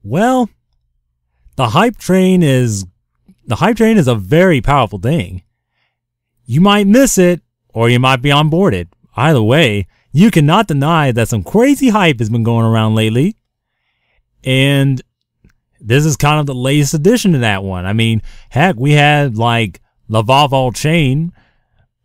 Well, the hype train is a very powerful thing. You might miss it, or you might be on board it. Either way, you cannot deny that some crazy hype has been going around lately. And this is kind of the latest addition to that one. I mean, heck, we had like the Volcanic chain.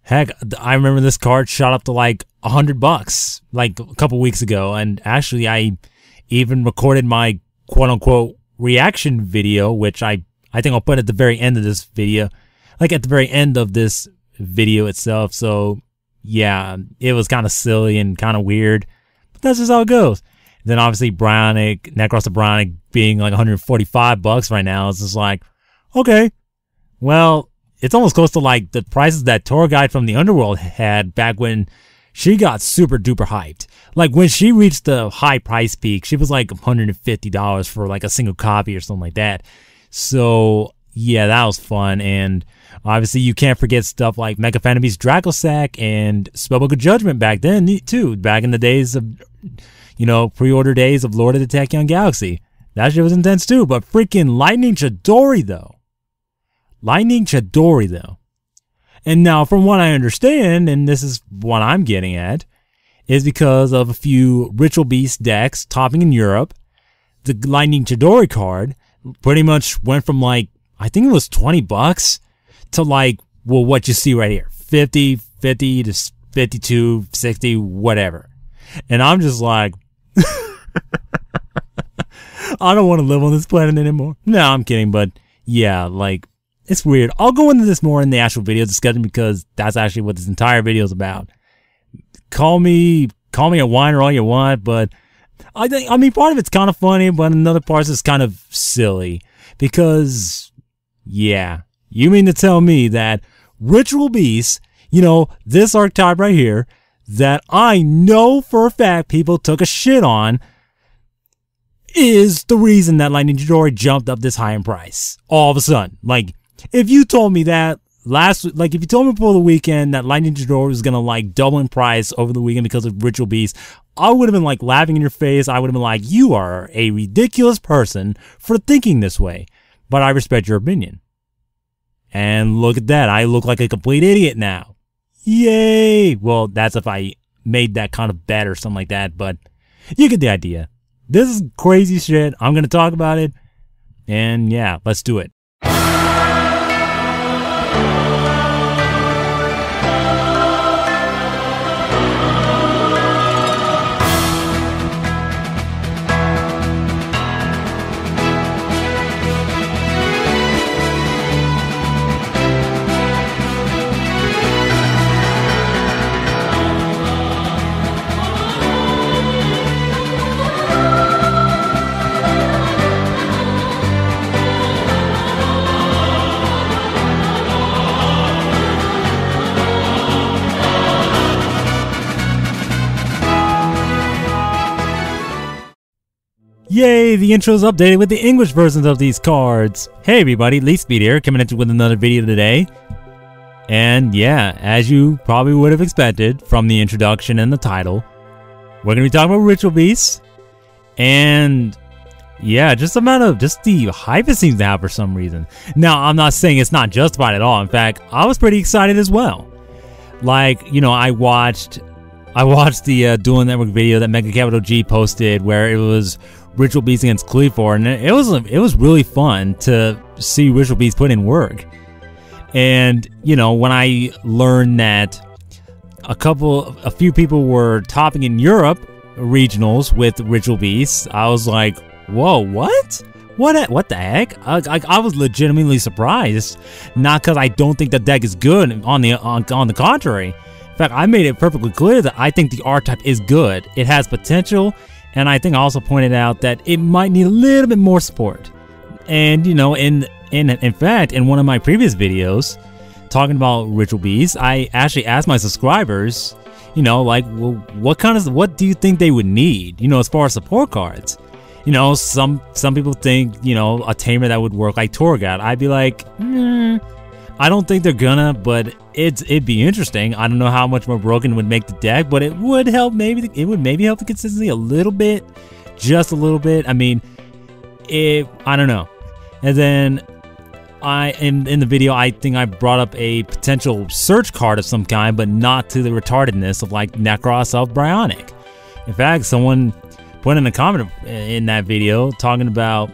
Heck, I remember this card shot up to like $100 like a couple weeks ago. And actually, I even recorded my quote unquote reaction video, which I think I'll put at the very end of this video, like at the very end of this video itself. So yeah, it was kind of silly and kind of weird, but that's just how it goes. Then obviously Nekroz the Bionic being like $145 right now. It's just like, okay, well, it's almost close to like the prices that tour guide from the Underworld had back when she got super duper hyped. Like when she reached the high price peak, she was like $150 for like a single copy or something like that. So yeah, that was fun. And obviously you can't forget stuff like Mecha Phantom Beast Dracosack and Spellbook of Judgment back then too, back in the days of, you know, pre-order days of Lord of the Tachyon Galaxy. That shit was intense too. But freaking Lightning Chidori though. And now from what I understand, and this is what I'm getting at, is because of a few Ritual Beast decks topping in Europe, the Lightning Chidori card pretty much went from like, I think it was $20 to like, well, what you see right here, 50 to 52, 60, whatever. And I'm just like, I don't want to live on this planet anymore. No, I'm kidding. But yeah, like, it's weird. I'll go into this more in the actual video discussion because that's actually what this entire video is about. Call me a whiner all you want, but I mean, part of it's kind of funny, but another part is kind of silly because, yeah, you mean to tell me that Ritual Beast, you know, this archetype right here, that I know for a fact people took a shit on, is the reason that Lightning Chidori jumped up this high in price all of a sudden. Like, if you told me that if you told me before the weekend that Lightning Chidori was gonna like double in price over the weekend because of Ritual Beast, I would have been like laughing in your face. I would have been like, you are a ridiculous person for thinking this way. But I respect your opinion. And look at that. I look like a complete idiot now. Yay! Well, that's if I made that kind of bet or something like that, but you get the idea. This is crazy shit. I'm gonna talk about it. And yeah, let's do it. Yay, the intro's updated with the English versions of these cards. Hey everybody, LeeSpeed here, coming at you with another video today. And yeah, as you probably would have expected from the introduction and the title, we're going to be talking about Ritual Beasts. And yeah, just the hype it seems to have for some reason. Now, I'm not saying it's not justified at all. In fact, I was pretty excited as well. Like, you know, I watched the Dueling Network video that Mega Capital G posted where it was Ritual Beast against Cleafor, and it was really fun to see Ritual Beast put in work. And you know, when I learned that a few people were topping in Europe regionals with Ritual Beast, I was like, whoa, what the heck? I was legitimately surprised. Not because I don't think the deck is good, on the contrary. In fact, I made it perfectly clear that I think the archetype is good. It has potential, and I think I also pointed out that it might need a little bit more support. And you know, in fact, in one of my previous videos talking about Ritual Beast, I actually asked my subscribers, you know, like, well, what do you think they would need, you know, as far as support cards? You know, some people think, you know, a tamer that would work like Torgat. I'd be like, I don't think they're gonna, but it'd be interesting. I don't know how much more broken would make the deck, but it would help. Maybe it would help the consistency a little bit, just a little bit. I mean, I don't know. And then in the video, I think I brought up a potential search card of some kind, but not to the retardedness of like Nekroz of Bionic. In fact, someone put in a comment in that video talking about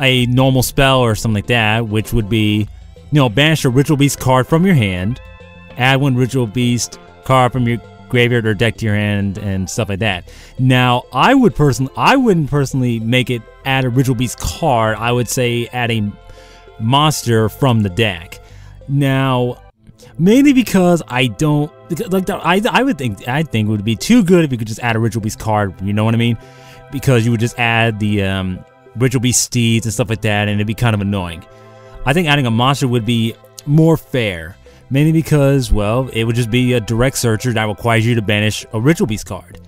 a normal spell or something like that, which would be, banish a Ritual Beast card from your hand, add one Ritual Beast card from your graveyard or deck to your hand, and stuff like that. Now, I wouldn't personally make it add a Ritual Beast card. I would say add a monster from the deck. Now, mainly because I don't like that. I think it would be too good if you could just add a Ritual Beast card. You know what I mean? Because you would just add the Ritual Beast steeds and stuff like that, and it'd be kind of annoying. I think adding a monster would be more fair, mainly because, well, it would just be a direct searcher that requires you to banish a Ritual Beast card.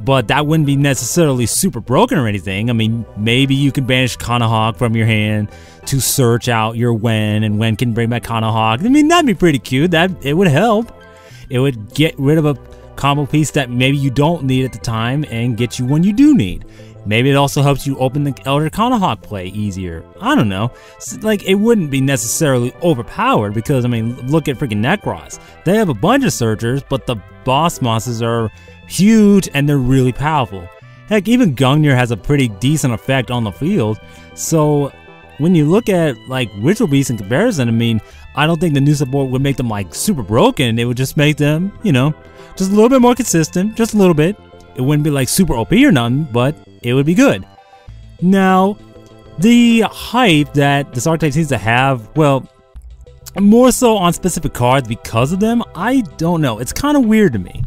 But that wouldn't be necessarily super broken or anything. I mean, maybe you could banish Kanahawk from your hand to search out your Wen, and Wen can bring back Kanahawk. I mean, that'd be pretty cute. It would help. It would get rid of a combo piece that maybe you don't need at the time and get you one you do need. Maybe it also helps you open the Elder Kanahawk play easier. I don't know. Like, it wouldn't be necessarily overpowered because, I mean, look at freaking Nekroz. They have a bunch of searchers, but the boss monsters are huge and they're really powerful. Heck, even Gungnir has a pretty decent effect on the field. So, when you look at, like, Ritual Beasts in comparison, I mean, I don't think the new support would make them, like, super broken. It would just make them, just a little bit more consistent. Just a little bit. It wouldn't be, like, super OP or nothing, but it would be good. Now, the hype that this archetype seems to have, well, more so on specific cards because of them, I don't know. It's kind of weird to me.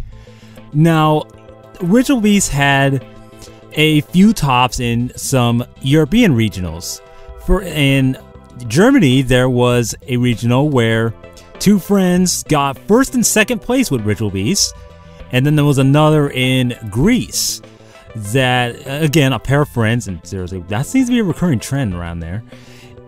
Now, Ritual Beast had a few tops in some European regionals. In Germany, there was a regional where two friends got first and second place with Ritual Beast, and then there was another in Greece that, again, a pair of friends, and seriously, that seems to be a recurring trend around there,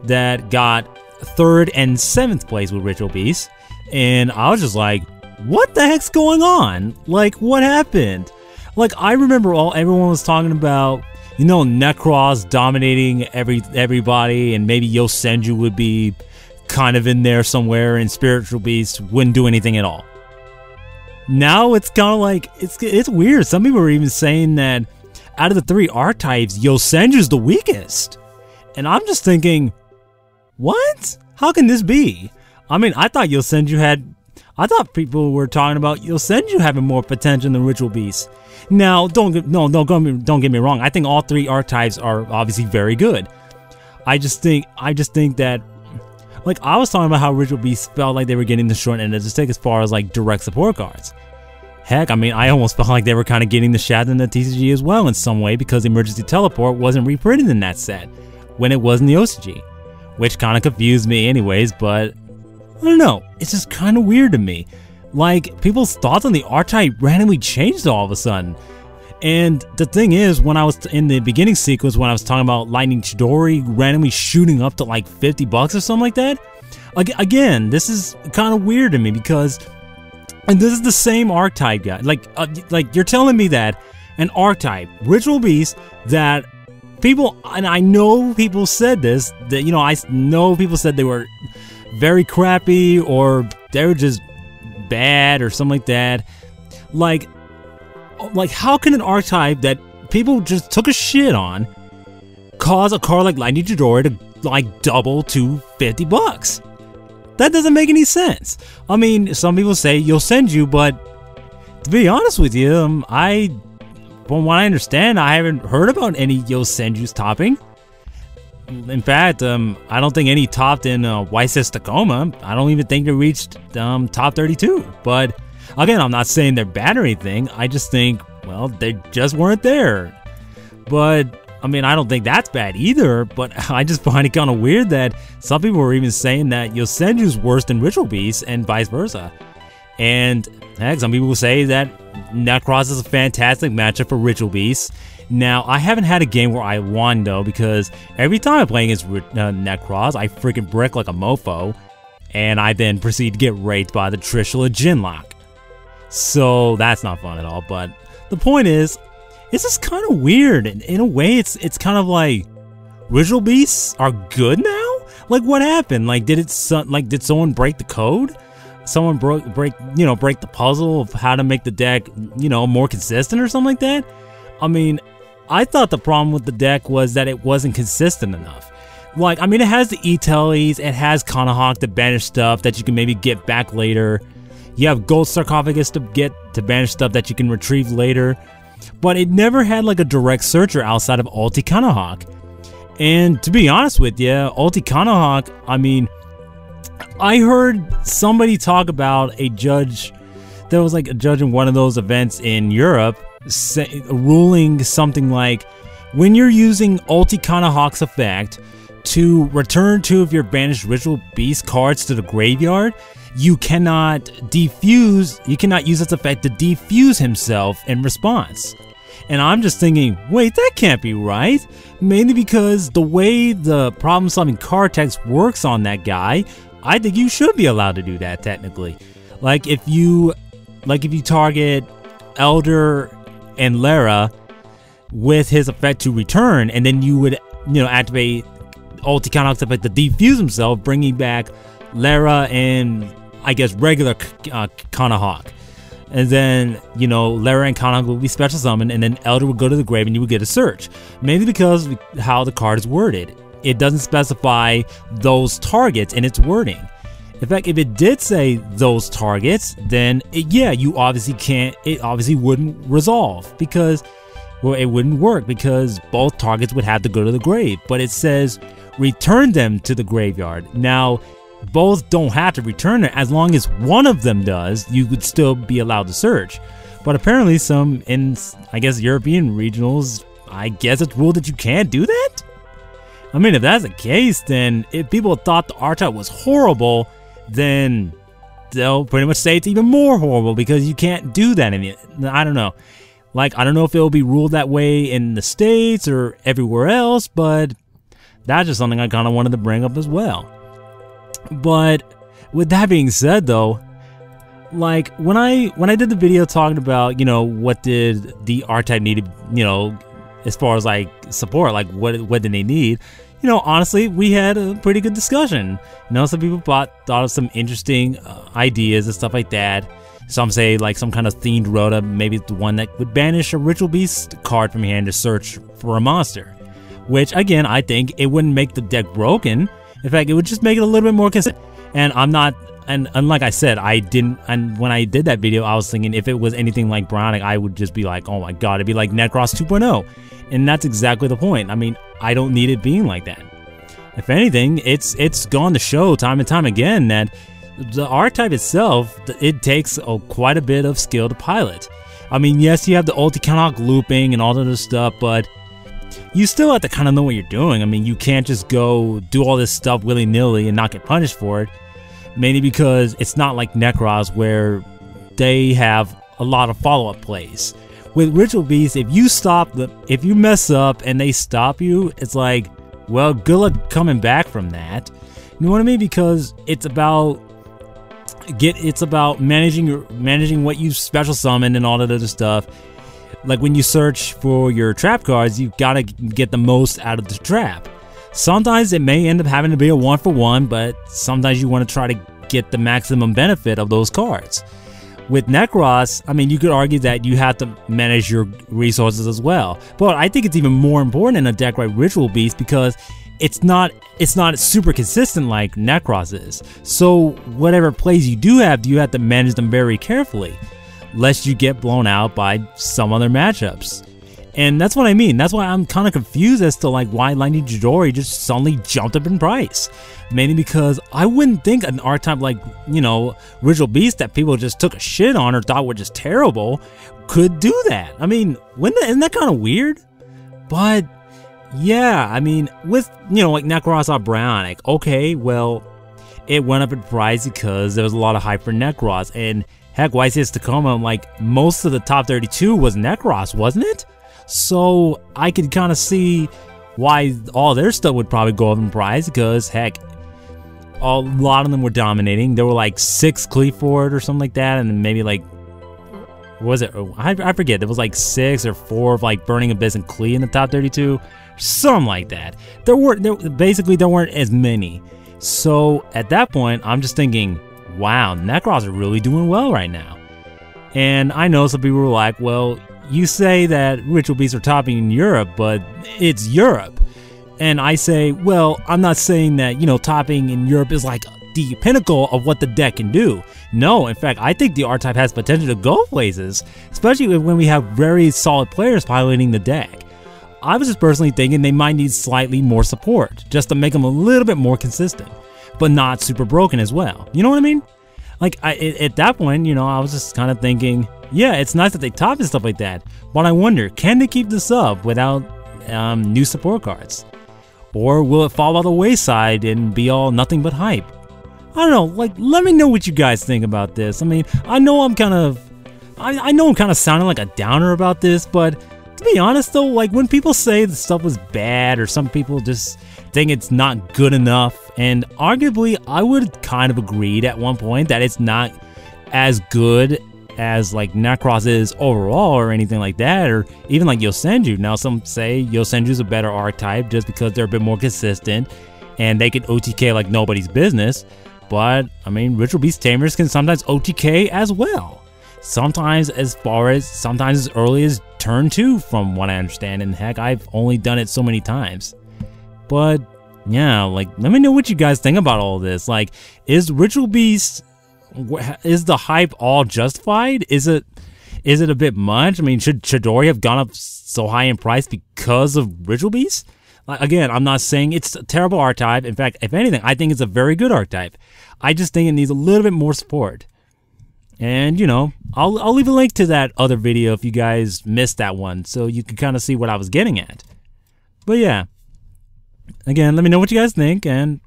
that got third and seventh place with Ritual Beast, and I was just like, what the heck's going on? Like, what happened? Like, I remember everyone was talking about, Nekroz dominating everybody, and maybe Yosenju would be kind of in there somewhere, and Spiritual Beast wouldn't do anything at all. Now it's kind of like, it's weird. Some people are even saying that out of the three archetypes, Yosenju's the weakest. And I'm just thinking, what? How can this be? I mean, I thought people were talking about Yosenju having more potential than Ritual Beast. Now, don't get me wrong. I think all three archetypes are obviously very good. I just think that, like, I was talking about how Ritual Beast felt like they were getting the short end of the stick as far as, like, direct support cards. Heck, I mean, I almost felt like they were kind of getting the shaft in the TCG as well in some way, because Emergency Teleport wasn't reprinted in that set when it was in the OCG, which kind of confused me anyways. But I don't know, it's just kind of weird to me. Like, people's thoughts on the archetype randomly changed all of a sudden. And the thing is, when I was in the beginning sequence, when I was talking about Lightning Chidori randomly shooting up to like $50 or something like that, again, this is kind of weird to me because, and this is the same archetype guy. Like you're telling me that an archetype, Ritual Beast, that people, and I know people said this, that, I know people said they were very crappy or they were just bad or something like that. Like, how can an archetype that people just took a shit on cause a card like Lightning Chidori to, like, double to $50? That doesn't make any sense. I mean, some people say Yosenju, but to be honest with you, from what I understand, I haven't heard about any Yosenju's topping. In fact, I don't think any topped in YuseiTheSynchroHero Tacoma. I don't even think they reached top 32. But again, I'm not saying they're bad or anything. I just think, well, they just weren't there. But I mean, I don't think that's bad either. But I just find it kind of weird that some people were even saying that Yosenju's worse than Ritual Beast and vice versa. And heck, some people will say that Nekroz is a fantastic matchup for Ritual Beast. Now, I haven't had a game where I won, though, because every time I play against Nekroz, I freaking brick like a mofo, and I then proceed to get raped by the Trishula Jinlock. So, that's not fun at all, but the point is, it's just kind of weird, and in a way, it's kind of like, Ritual Beasts are good now? Like, what happened? Like, did someone break the code? Someone break the puzzle of how to make the deck, more consistent or something like that? I mean, I thought the problem with the deck was that it wasn't consistent enough. Like, I mean, it has the E-Tellies, it has Kanahawk to banish stuff that you can maybe get back later. You have Gold Sarcophagus to banish stuff that you can retrieve later. But it never had like a direct searcher outside of Ulti Kanahawk. And to be honest with you, Ulti Kanahawk, I mean, I heard somebody talk about a judge. There was like a judge in one of those events in Europe ruling something like, when you're using Ulti Kanahawk's effect to return 2 of your banished Ritual Beast cards to the graveyard, you cannot use its effect to defuse himself in response. And I'm just thinking, wait, that can't be right. Mainly because the way the problem-solving card text works on that guy, I think you should be allowed to do that technically. Like if you target Elder and Lara with his effect to return, and then you would activate Ulti Kanahawk's effect to defuse himself, bringing back Lara and I guess regular Kanahawk. And then, Lara and Kanahawk will be special summoned, and then Elder would go to the grave and you would get a search. Mainly because of how the card is worded. It doesn't specify those targets in its wording. In fact, if it did say those targets, then it obviously wouldn't resolve, because, well, it wouldn't work because both targets would have to go to the grave. But it says return them to the graveyard. Now, both don't have to return it. As long as one of them does, you would still be allowed to search. But apparently some in, I guess, European regionals, I guess it's ruled that you can't do that? I mean, if that's the case, then if people thought the archetype was horrible, then they'll pretty much say it's even more horrible because you can't do that in it. I don't know. Like, I don't know if it'll be ruled that way in the States or everywhere else, but that's just something I kind of wanted to bring up as well. But with that being said, though, like when I did the video talking about, what did the archetype need, as far as like support, like what did they need? Honestly, we had a pretty good discussion. Some people thought of some interesting ideas and stuff like that. Some say like some kind of themed rota, maybe the one that would banish a Ritual Beast card from your hand to search for a monster. Which again, I think it wouldn't make the deck broken. In fact, it would just make it a little bit more consistent. And like I said, and when I did that video, I was thinking if it was anything like Browning, I would just be like, oh my god, it'd be like Nekroz 2.0. And that's exactly the point. I mean, I don't need it being like that. If anything, it's gone to show time and time again that the archetype itself, it takes quite a bit of skill to pilot. I mean, yes, you have the Ulti Kanahawk looping and all that other stuff, but you still have to kind of know what you're doing. I mean, you can't just go do all this stuff willy-nilly and not get punished for it. Mainly because it's not like Nekroz where they have a lot of follow-up plays. With Ritual Beast, if you mess up and they stop you, it's like, well, good luck coming back from that. You know what I mean? Because it's about managing what you special summon and all that other stuff. Like when you search for your trap cards, you've got to get the most out of the trap. Sometimes it may end up having to be a 1-for-1, but sometimes you want to try to get the maximum benefit of those cards. With Nekroz, I mean, you could argue that you have to manage your resources as well. But I think it's even more important in a deck like Ritual Beast because it's not super consistent like Nekroz is. So whatever plays you do have to manage them very carefully, lest you get blown out by some other matchups. And that's what I mean. That's why I'm kind of confused as to like why Lightning Chidori just suddenly jumped up in price. Mainly because I wouldn't think an archetype like, Ritual Beast that people just took a shit on or thought were just terrible could do that. I mean, isn't that kind of weird? But yeah, I mean, with, like Nekroz or Brownic, okay, well, it went up in price because there was a lot of hype for Nekroz. And heck, YuseiTheSynchroHero, like most of the top 32 was Nekroz, wasn't it? So I could kind of see why all their stuff would probably go up in price because, heck, a lot of them were dominating. There were like 6 Cleaford or something like that, and then maybe like, what was it? I forget. There was like 6 or 4 of like Burning Abyss and Klee in the top 32. something like that. There weren't as many. So at that point, I'm just thinking, wow, Nekroz are really doing well right now. And I know some people were like, well, you say that Ritual Beasts are topping in Europe, but it's Europe. And I say, well, I'm not saying that, topping in Europe is like the pinnacle of what the deck can do. No, in fact, I think the archetype has potential to go places, especially when we have very solid players piloting the deck. I was just personally thinking they might need slightly more support, just to make them a little bit more consistent, but not super broken as well. You know what I mean? Like, at that point, I was just kind of thinking, yeah, it's nice that they top and stuff like that, but I wonder, can they keep this up without new support cards? Or will it fall by the wayside and be all nothing but hype? I don't know, like, let me know what you guys think about this. I mean, I know I'm kind of sounding like a downer about this, but to be honest though, like, when people say the stuff was bad, or some people just think it's not good enough, and arguably I would kind of agreed at one point that it's not as good as like Nekroz is overall or anything like that, or even like Yosenju. Now some say Yosenju's a better archetype just because they're a bit more consistent and they can OTK like nobody's business, but I mean, Ritual Beast Tamers can sometimes OTK as well. Sometimes as early as turn 2 from what I understand, and heck, I've only done it so many times. But yeah, like, let me know what you guys think about all this. Like, is Ritual Beast, is the hype all justified? Is it a bit much? I mean, should Chidori have gone up so high in price because of Ritual Beast? Like, again, I'm not saying it's a terrible archetype. In fact, if anything, I think it's a very good archetype. I just think it needs a little bit more support. And, I'll leave a link to that other video if you guys missed that one, so you can kind of see what I was getting at. But yeah, again, let me know what you guys think, and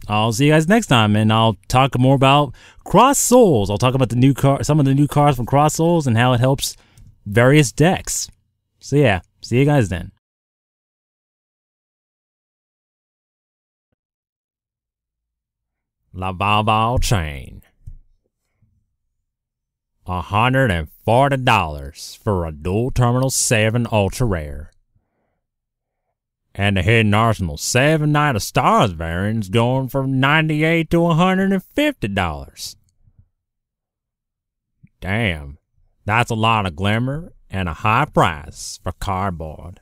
I'll see you guys next time, and I'll talk more about Cross Souls. I'll talk about some of the new cards from Cross Souls and how it helps various decks. So yeah, see you guys then. Lavalval Chain. $140 for a dual terminal 7 ultra rare. And the Hidden Arsenal 7 Knight of Stars variant's going from $98 to $150. Damn, that's a lot of glimmer and a high price for cardboard.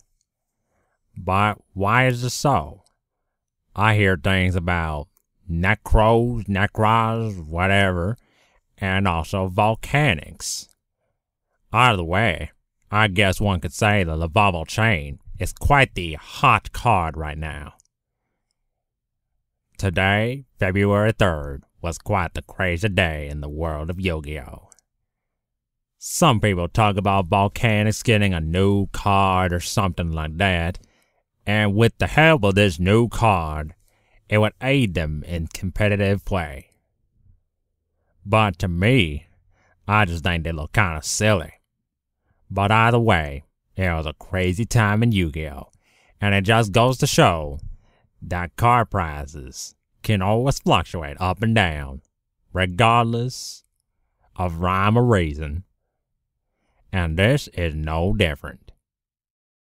But why is it so? I hear things about Nekroz, whatever, and also Volcanics. Either way, I guess one could say the Lavalval Chain is quite the hot card right now. Today, February 3rd, was quite the crazy day in the world of Yu-Gi-Oh! Some people talk about Volcanics getting a new card or something like that, and with the help of this new card, it would aid them in competitive play. But to me, I just think they look kind of silly. But either way, it was a crazy time in Yu-Gi-Oh! And it just goes to show that card prices can always fluctuate up and down, regardless of rhyme or reason. And this is no different.